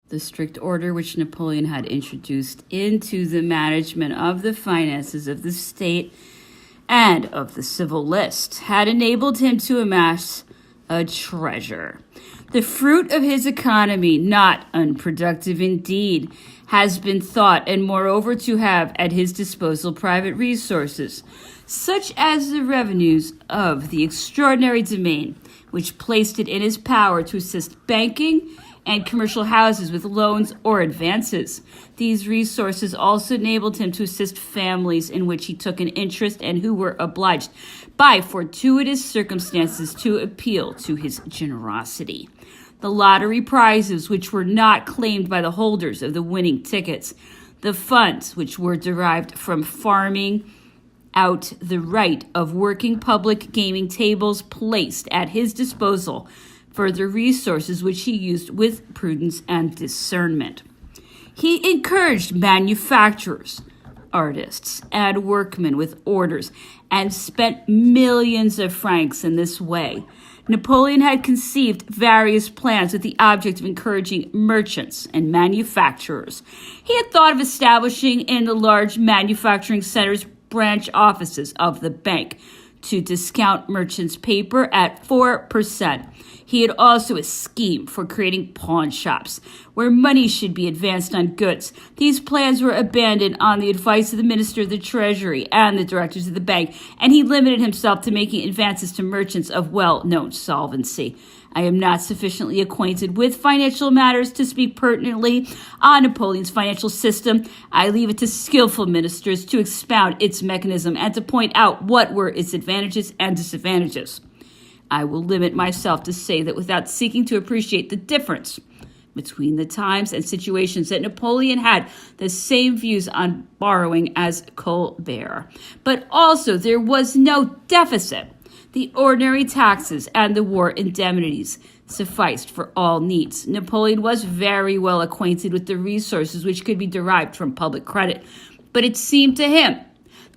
The strict order which Napoleon had introduced into the management of the finances of the state and of the civil list had enabled him to amass a treasure. The fruit of his economy, not unproductive indeed, has been thought, and moreover to have at his disposal private resources, such as the revenues of the extraordinary domain, which placed it in his power to assist banking and commercial houses with loans or advances. These resources also enabled him to assist families in which he took an interest and who were obliged by fortuitous circumstances to appeal to his generosity. The lottery prizes, which were not claimed by the holders of the winning tickets, the funds which were derived from farming out the right of working public gaming tables placed at his disposal further resources which he used with prudence and discernment. He encouraged manufacturers, artists, and workmen with orders and spent millions of francs in this way. Napoleon had conceived various plans with the object of encouraging merchants and manufacturers. He had thought of establishing in the large manufacturing centers branch offices of the bank to discount merchants' paper at 4%. He had also a scheme for creating pawn shops where money should be advanced on goods. These plans were abandoned on the advice of the Minister of the Treasury and the directors of the bank, and he limited himself to making advances to merchants of well-known solvency. I am not sufficiently acquainted with financial matters to speak pertinently on Napoleon's financial system. I leave it to skillful ministers to expound its mechanism and to point out what were its advantages and disadvantages. I will limit myself to say that without seeking to appreciate the difference between the times and situations, that Napoleon had the same views on borrowing as Colbert. But also there was no deficit. The ordinary taxes and the war indemnities sufficed for all needs. Napoleon was very well acquainted with the resources which could be derived from public credit, but it seemed to him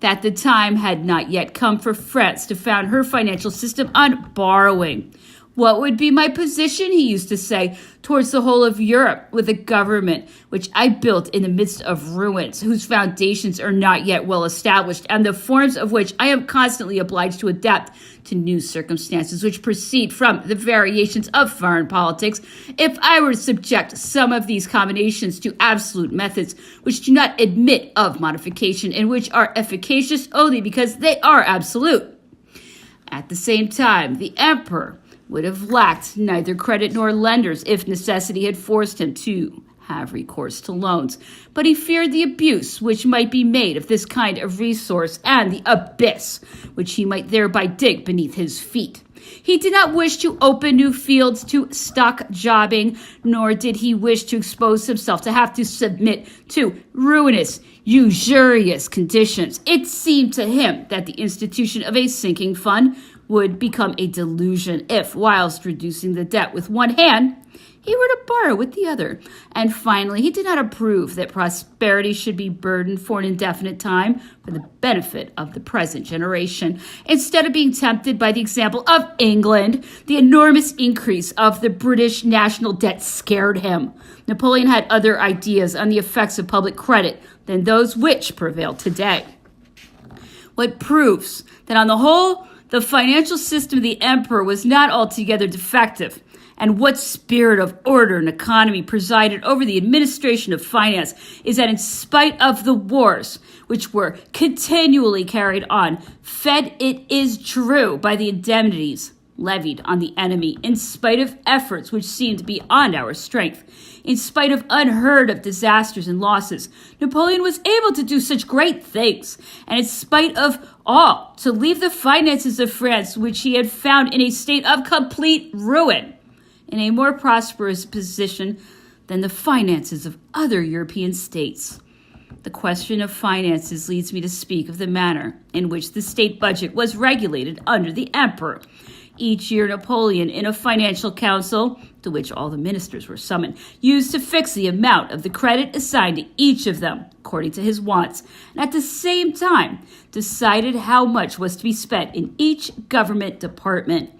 that the time had not yet come for France to found her financial system on borrowing. What would be my position, he used to say, towards the whole of Europe with a government which I built in the midst of ruins, whose foundations are not yet well established, and the forms of which I am constantly obliged to adapt to new circumstances which proceed from the variations of foreign politics? If I were to subject some of these combinations to absolute methods which do not admit of modification and which are efficacious only because they are absolute. At the same time, the emperor would have lacked neither credit nor lenders if necessity had forced him to have recourse to loans. But he feared the abuse which might be made of this kind of resource and the abyss which he might thereby dig beneath his feet. He did not wish to open new fields to stock jobbing, nor did he wish to expose himself to have to submit to ruinous, usurious conditions. It seemed to him that the institution of a sinking fund would become a delusion if, whilst reducing the debt with one hand, he were to borrow with the other. And finally, he did not approve that prosperity should be burdened for an indefinite time for the benefit of the present generation. Instead of being tempted by the example of England, the enormous increase of the British national debt scared him. Napoleon had other ideas on the effects of public credit than those which prevail today. What proves that on the whole, the financial system of the emperor was not altogether defective, and what spirit of order and economy presided over the administration of finance is that in spite of the wars which were continually carried on, fed, it is true, by the indemnities levied on the enemy, in spite of efforts which seemed beyond our strength, in spite of unheard of disasters and losses, Napoleon was able to do such great things, and in spite of all, to leave the finances of France, which he had found in a state of complete ruin, in a more prosperous position than the finances of other European states. The question of finances leads me to speak of the manner in which the state budget was regulated under the emperor. Each year, Napoleon, in a financial council, to which all the ministers were summoned, used to fix the amount of the credit assigned to each of them, according to his wants, and at the same time decided how much was to be spent in each government department.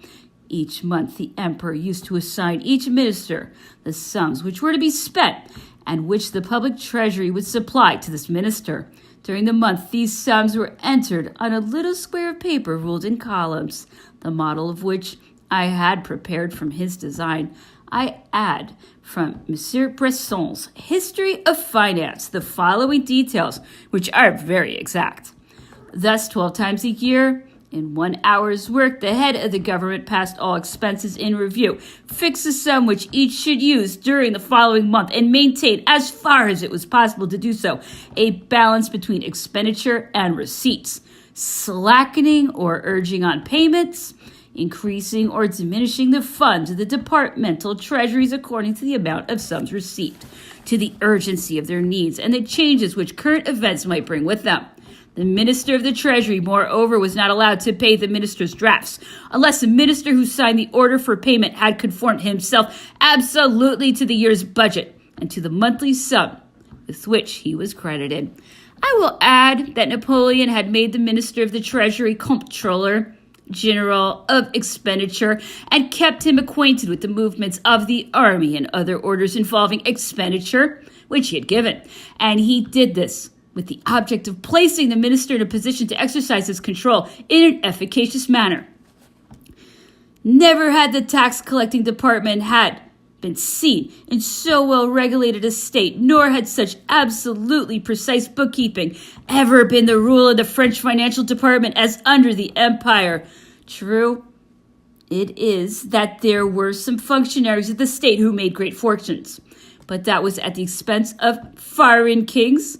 Each month, the emperor used to assign each minister the sums which were to be spent and which the public treasury would supply to this minister. During the month, these sums were entered on a little square of paper ruled in columns, the model of which I had prepared from his design. I add from M. Bresson's History of Finance the following details, which are very exact. Thus, 12 times a year, in 1 hour's work, the head of the government passed all expenses in review, fixed the sum which each should use during the following month, and maintained, as far as it was possible to do so, a balance between expenditure and receipts, slackening or urging on payments, increasing or diminishing the funds of the departmental treasuries according to the amount of sums received, to the urgency of their needs, and the changes which current events might bring with them. The minister of the treasury, moreover, was not allowed to pay the minister's drafts unless the minister who signed the order for payment had conformed himself absolutely to the year's budget and to the monthly sum with which he was credited. I will add that Napoleon had made the minister of the treasury comptroller general of expenditure and kept him acquainted with the movements of the army and other orders involving expenditure which he had given. And he did this with the object of placing the minister in a position to exercise his control in an efficacious manner. Never had the tax-collecting department had been seen in so well-regulated a state, nor had such absolutely precise bookkeeping ever been the rule of the French financial department as under the Empire. True, it is that there were some functionaries of the state who made great fortunes, but that was at the expense of foreign kings.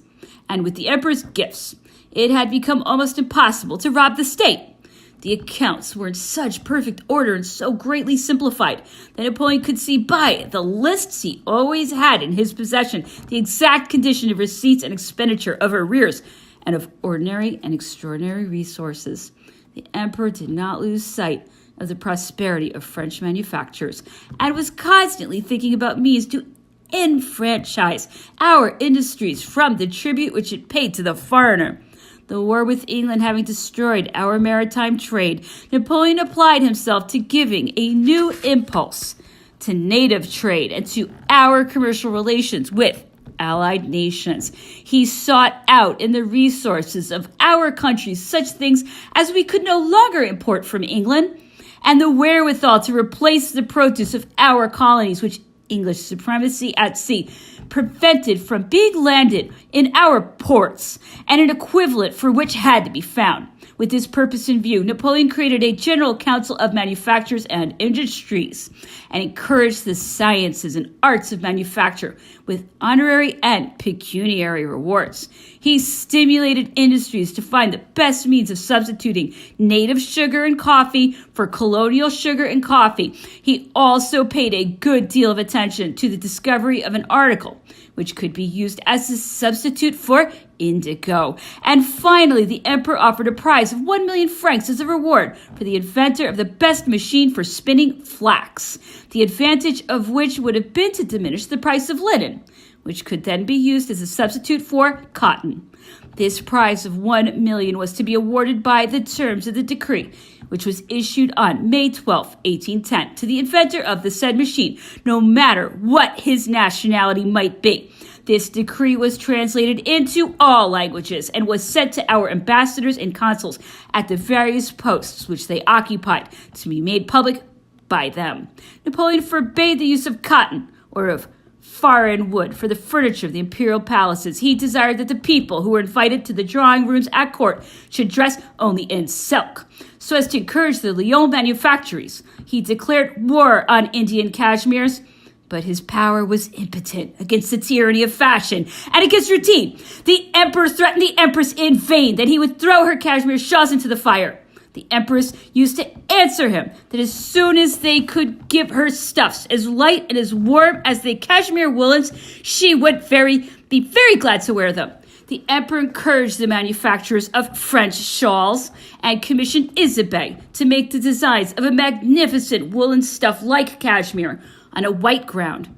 And with the emperor's gifts, it had become almost impossible to rob the state. The accounts were in such perfect order and so greatly simplified that Napoleon could see by the lists he always had in his possession the exact condition of receipts and expenditure, of arrears, and of ordinary and extraordinary resources. The emperor did not lose sight of the prosperity of French manufactures and was constantly thinking about means to enfranchise our industries from the tribute which it paid to the foreigner. The war with England having destroyed our maritime trade, Napoleon applied himself to giving a new impulse to native trade and to our commercial relations with allied nations. He sought out in the resources of our country such things as we could no longer import from England, and the wherewithal to replace the produce of our colonies, which English supremacy at sea prevented from being landed in our ports, and an equivalent for which had to be found. With this purpose in view, Napoleon created a General Council of Manufactures and Industries and encouraged the sciences and arts of manufacture with honorary and pecuniary rewards. He stimulated industries to find the best means of substituting native sugar and coffee for colonial sugar and coffee. He also paid a good deal of attention to the discovery of an article which could be used as a substitute for indigo. And finally, the emperor offered a prize of 1 million francs as a reward for the inventor of the best machine for spinning flax, the advantage of which would have been to diminish the price of linen, which could then be used as a substitute for cotton. This prize of 1 million was to be awarded by the terms of the decree, which was issued on May 12, 1810, to the inventor of the said machine, no matter what his nationality might be. This decree was translated into all languages and was sent to our ambassadors and consuls at the various posts which they occupied to be made public by them. Napoleon forbade the use of cotton or of foreign wood for the furniture of the imperial palaces. He desired that the people who were invited to the drawing rooms at court should dress only in silk. So as to encourage the Lyon manufactories, he declared war on Indian cashmeres, but his power was impotent against the tyranny of fashion and against routine. The emperor threatened the empress in vain that he would throw her cashmere shawls into the fire. The empress used to answer him that as soon as they could give her stuffs as light and as warm as the cashmere woolens, she would be very glad to wear them. The emperor encouraged the manufacturers of French shawls and commissioned Isabey to make the designs of a magnificent woolen stuff like cashmere on a white ground,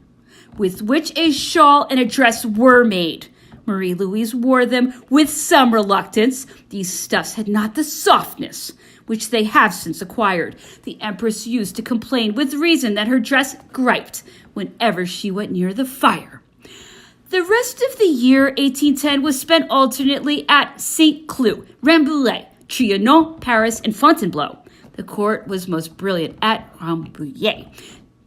with which a shawl and a dress were made. Marie-Louise wore them with some reluctance. These stuffs had not the softness which they have since acquired. The empress used to complain with reason that her dress griped whenever she went near the fire. The rest of the year 1810 was spent alternately at Saint-Cloud, Rambouillet, Trianon, Paris, and Fontainebleau. The court was most brilliant at Rambouillet.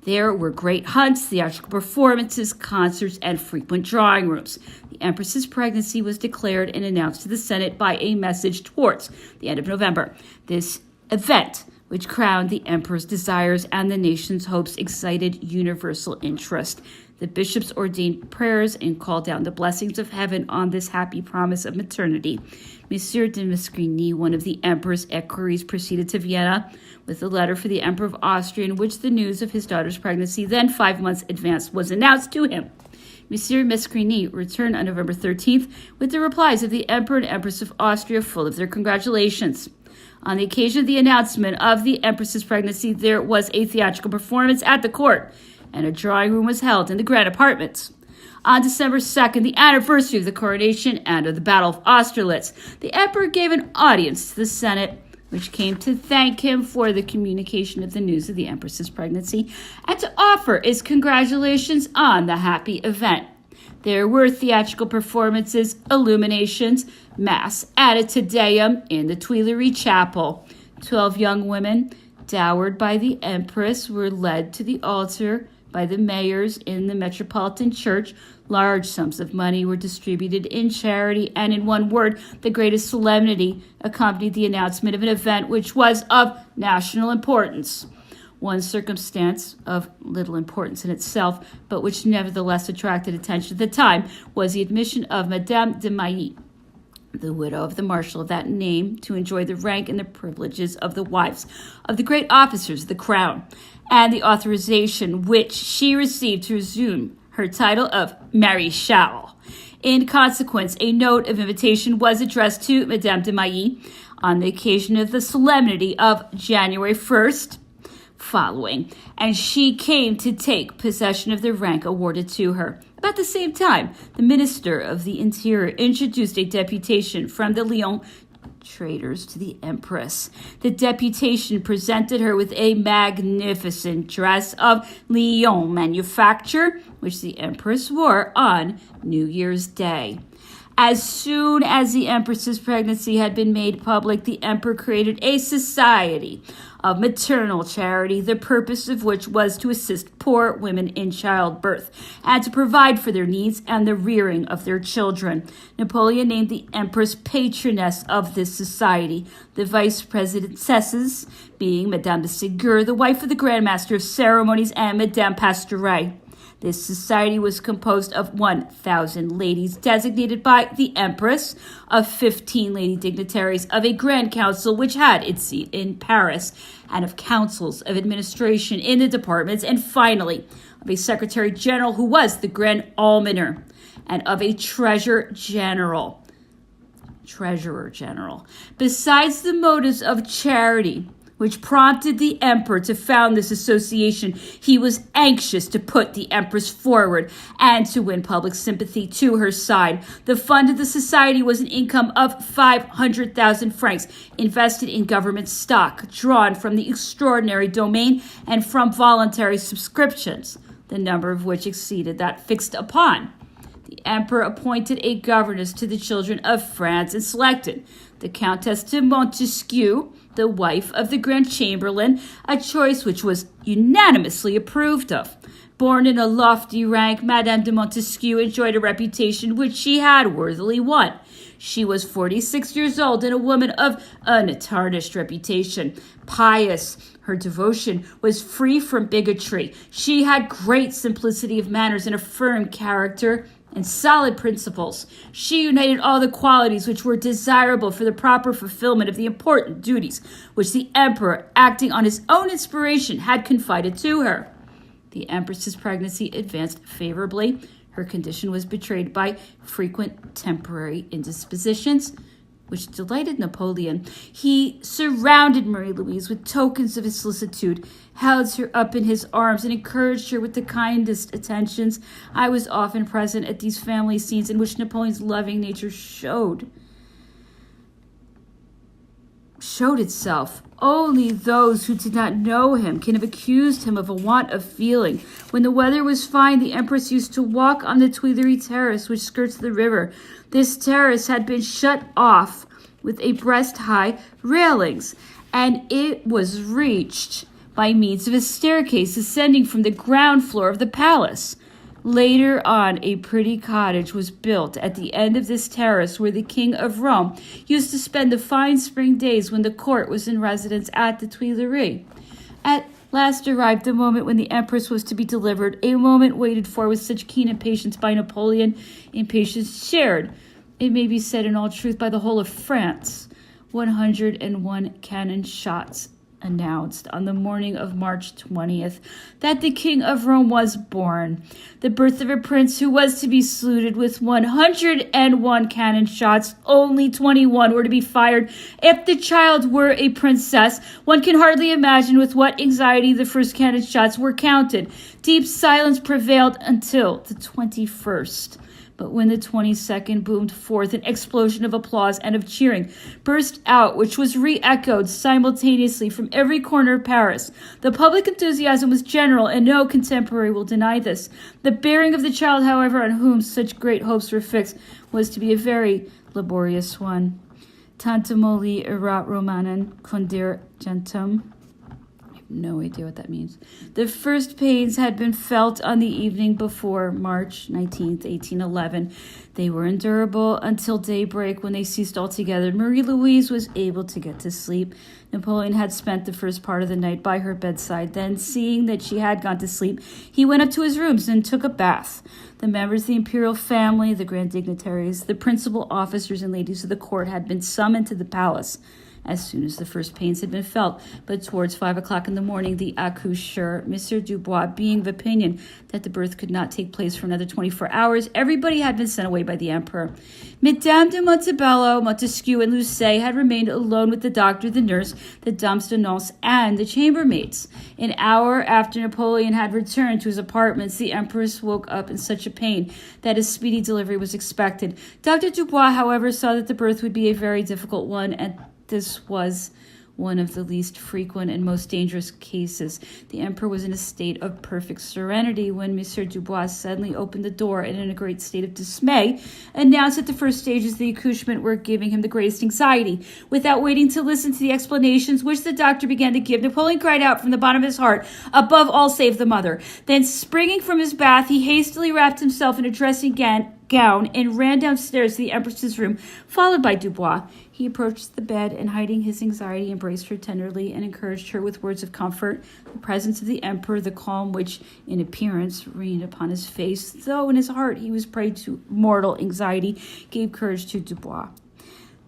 There were great hunts, theatrical performances, concerts, and frequent drawing rooms. The empress's pregnancy was declared and announced to the Senate by a message towards the end of November. This event, which crowned the emperor's desires and the nation's hopes, excited universal interest. The bishops ordained prayers and called down the blessings of heaven on this happy promise of maternity. Monsieur de Mascrigny, one of the emperor's equerries, proceeded to Vienna with a letter for the Emperor of Austria in which the news of his daughter's pregnancy, then 5 months advanced, was announced to him. Monsieur Mascrigny returned on November 13th with the replies of the Emperor and Empress of Austria full of their congratulations. On the occasion of the announcement of the empress's pregnancy, there was a theatrical performance at the court, and a drawing room was held in the grand apartments. On December 2nd, the anniversary of the coronation and of the Battle of Austerlitz, the emperor gave an audience to the Senate, which came to thank him for the communication of the news of the empress's pregnancy and to offer his congratulations on the happy event. There were theatrical performances, illuminations, mass, and a Te Deum in the Tuileries Chapel. 12 young women, dowered by the empress, were led to the altar by the mayors in the Metropolitan Church. Large sums of money were distributed in charity, and in one word, the greatest solemnity accompanied the announcement of an event which was of national importance. One circumstance of little importance in itself, but which nevertheless attracted attention at the time, was the admission of Madame de Mailly, the widow of the marshal of that name, to enjoy the rank and the privileges of the wives of the great officers of the crown, and the authorization which she received to resume her title of Maréchal. In consequence, a note of invitation was addressed to Madame de Mailly on the occasion of the solemnity of January 1st following, and she came to take possession of the rank awarded to her. About the same time, the Minister of the Interior introduced a deputation from the Lyon traders to the empress. The deputation presented her with a magnificent dress of Lyon manufacture, which the empress wore on New Year's Day. As soon as the empress's pregnancy had been made public, the emperor created a society of maternal charity, the purpose of which was to assist poor women in childbirth and to provide for their needs and the rearing of their children. Napoleon named the empress patroness of this society, the vice presidentesses being Madame de Ségur, the wife of the Grand Master of Ceremonies, and Madame Pastoret. This society was composed of 1,000 ladies designated by the Empress, of 15 lady dignitaries, of a Grand Council which had its seat in Paris, and of councils of administration in the departments, and finally of a Secretary General who was the Grand Almoner, and of a Treasurer General. Besides the motives of charity, which prompted the emperor to found this association, he was anxious to put the empress forward and to win public sympathy to her side. The fund of the society was an income of 500,000 francs invested in government stock, drawn from the extraordinary domain and from voluntary subscriptions, the number of which exceeded that fixed upon. The emperor appointed a governess to the children of France and selected the Countess de Montesquieu, the wife of the Grand Chamberlain, a choice which was unanimously approved of. Born in a lofty rank, Madame de Montesquieu enjoyed a reputation which she had worthily won. She was 46 years old and a woman of untarnished reputation. Pious, her devotion was free from bigotry. She had great simplicity of manners and a firm character and solid principles. She united all the qualities which were desirable for the proper fulfillment of the important duties which the emperor, acting on his own inspiration, had confided to her. The empress's pregnancy advanced favorably. Her condition was betrayed by frequent temporary indispositions, which delighted Napoleon. He surrounded Marie-Louise with tokens of his solicitude, held her up in his arms, and encouraged her with the kindest attentions. I was often present at these family scenes in which Napoleon's loving nature showed showed itself. Only those who did not know him can have accused him of a want of feeling. When the weather was fine, the Empress used to walk on the Tuileries terrace, which skirts the river. This terrace had been shut off with a breast-high railings, and it was reached by means of a staircase ascending from the ground floor of the palace. Later on, a pretty cottage was built at the end of this terrace where the King of Rome used to spend the fine spring days when the court was in residence at the Tuileries. At last arrived the moment when the Empress was to be delivered, a moment waited for with such keen impatience by Napoleon, impatience shared, it may be said in all truth, by the whole of France. 101 cannon shots announced on the morning of March 20th that the King of Rome was born. The birth of a prince who was to be saluted with 101 cannon shots. Only 21 were to be fired. If the child were a princess, one can hardly imagine with what anxiety the first cannon shots were counted. Deep silence prevailed until the 21st. But when the 22nd boomed forth, an explosion of applause and of cheering burst out, which was re-echoed simultaneously from every corner of Paris. The public enthusiasm was general, and no contemporary will deny this. The bearing of the child, however, on whom such great hopes were fixed, was to be a very laborious one. Tantumoli erat Romanen condir gentem. No idea what that means. The first pains had been felt on the evening before March 19th, 1811. They were endurable until daybreak, when they ceased altogether. Marie-Louise was able to get to sleep. Napoleon had spent the first part of the night by her bedside. Then, seeing that she had gone to sleep, he went up to his rooms and took a bath. The members of the imperial family, the grand dignitaries, the principal officers and ladies of the court had been summoned to the palace as soon as the first pains had been felt. But towards 5 o'clock in the morning, the accoucheur, M. Dubois, being of opinion that the birth could not take place for another 24 hours, everybody had been sent away by the emperor. Mesdames de Montebello, Montesquieu, and Lucet had remained alone with the doctor, the nurse, the dames de noces, and the chambermaids. An hour after Napoleon had returned to his apartments, the empress woke up in such a pain that a speedy delivery was expected. Dr. Dubois, however, saw that the birth would be a very difficult one, and this was one of the least frequent and most dangerous cases. The emperor was in a state of perfect serenity when M. Dubois suddenly opened the door and, in a great state of dismay, announced that the first stages of the accouchement were giving him the greatest anxiety. Without waiting to listen to the explanations which the doctor began to give, Napoleon cried out from the bottom of his heart, "Above all, save the mother." Then, springing from his bath, he hastily wrapped himself in a dressing gown and ran downstairs to the empress's room, followed by Dubois. He approached the bed and, hiding his anxiety, embraced her tenderly and encouraged her with words of comfort. The presence of the emperor, the calm which in appearance reigned upon his face, though in his heart he was prey to mortal anxiety, gave courage to Dubois.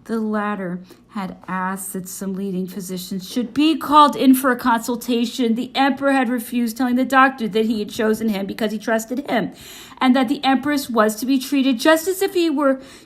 The latter had asked that some leading physicians should be called in for a consultation. The emperor had refused, telling the doctor that he had chosen him because he trusted him, and that the empress was to be treated just as if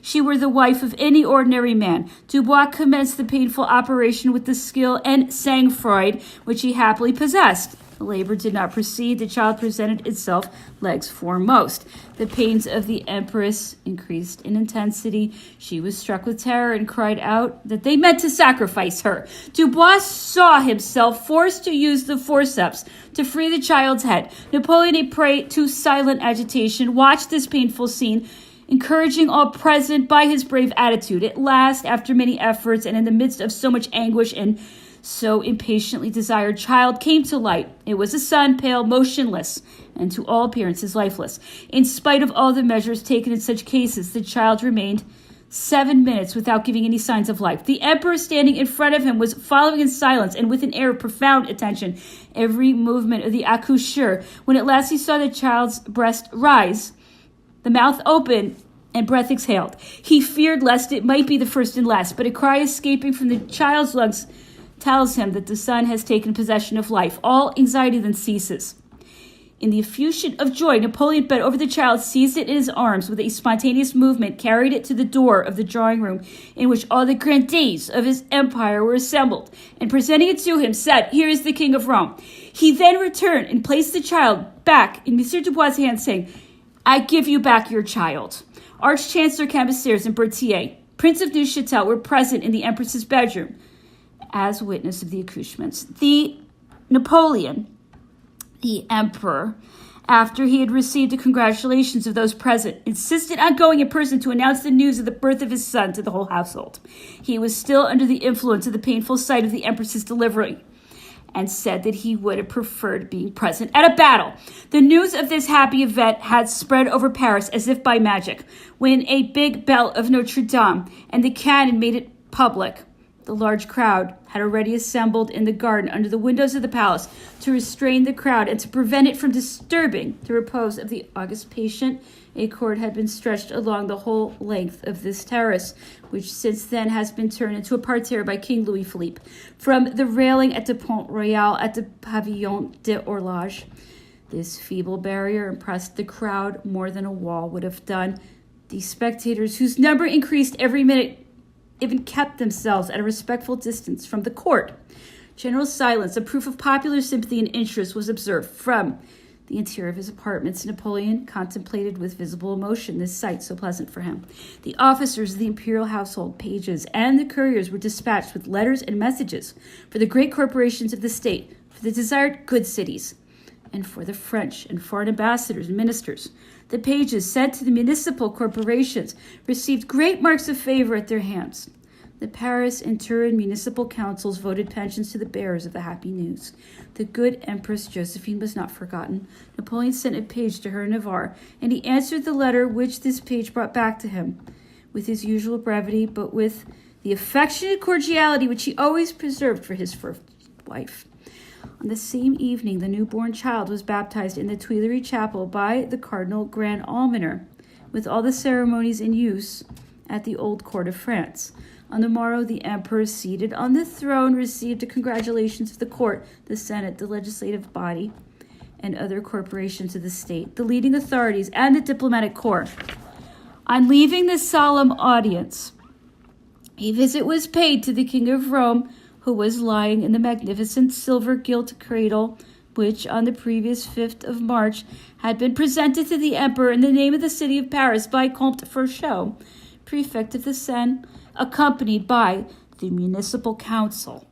she were the wife of any ordinary man. Dubois commenced the painful operation with the skill and sang-froid which he happily possessed. The labor did not proceed. The child presented itself legs foremost. The pains of the empress increased in intensity. She was struck with terror and cried out that they meant to sacrifice her. Dubois saw himself forced to use the forceps to free the child's head. Napoleon, a prey to silent agitation, watched this painful scene, encouraging all present by his brave attitude. At last, after many efforts and in the midst of so much anguish and so impatiently desired child came to light. It was a son, pale, motionless, and to all appearances lifeless. In spite of all the measures taken in such cases, the child remained 7 minutes without giving any signs of life. The emperor, standing in front of him, was following in silence and with an air of profound attention every movement of the accoucheur. When at last he saw the child's breast rise, the mouth open, and breath exhaled, he feared lest it might be the first and last, but a cry escaping from the child's lungs tells him that the son has taken possession of life. All anxiety then ceases. In the effusion of joy, Napoleon bent over the child, seized it in his arms with a spontaneous movement, carried it to the door of the drawing room in which all the grandees of his empire were assembled, and presenting it to him, said, "Here is the King of Rome." He then returned and placed the child back in M. Dubois' hands, saying, "I give you back your child." Arch-Chancellor Cambacérès and Berthier, Prince of Neuchâtel, were present in the Empress's bedroom. as witness of the accoutrements. The Napoleon, the emperor, after he had received the congratulations of those present, insisted on going in person to announce the news of the birth of his son to the whole household. He was still under the influence of the painful sight of the empress's delivery, and said that he would have preferred being present at a battle. The news of this happy event had spread over Paris as if by magic. When a big bell of Notre Dame and the cannon made it public, the large crowd had already assembled in the garden under the windows of the palace to restrain the crowd and to prevent it from disturbing the repose of the august patient. A cord had been stretched along the whole length of this terrace, which since then has been turned into a parterre by King Louis Philippe, from the railing at the Pont Royal at the Pavillon de Horloge. This feeble barrier impressed the crowd more than a wall would have done. The spectators, whose number increased every minute, even kept themselves at a respectful distance from the court. General silence, a proof of popular sympathy and interest, was observed. From the interior of his apartments, Napoleon contemplated with visible emotion this sight so pleasant for him. The officers of the imperial household, pages, and the couriers were dispatched with letters and messages for the great corporations of the state, for the desired good cities, and for the French and foreign ambassadors and ministers. The pages sent to the municipal corporations received great marks of favor at their hands. The Paris and Turin municipal councils voted pensions to the bearers of the happy news. The good Empress Josephine was not forgotten. Napoleon sent a page to her in Navarre, and he answered the letter which this page brought back to him, with his usual brevity, but with the affectionate cordiality which he always preserved for his first wife. On the same evening, the newborn child was baptized in the Tuileries Chapel by the Cardinal Grand Almoner, with all the ceremonies in use at the old court of France. On the morrow, the emperor, seated on the throne, received the congratulations of the court, the Senate, the legislative body, and other corporations of the state, the leading authorities, and the diplomatic corps. On leaving this solemn audience, a visit was paid to the King of Rome, who was lying in the magnificent silver-gilt cradle, which on the previous 5th of March had been presented to the emperor in the name of the city of Paris by Comte Fourchot, prefect of the Seine, accompanied by the municipal council.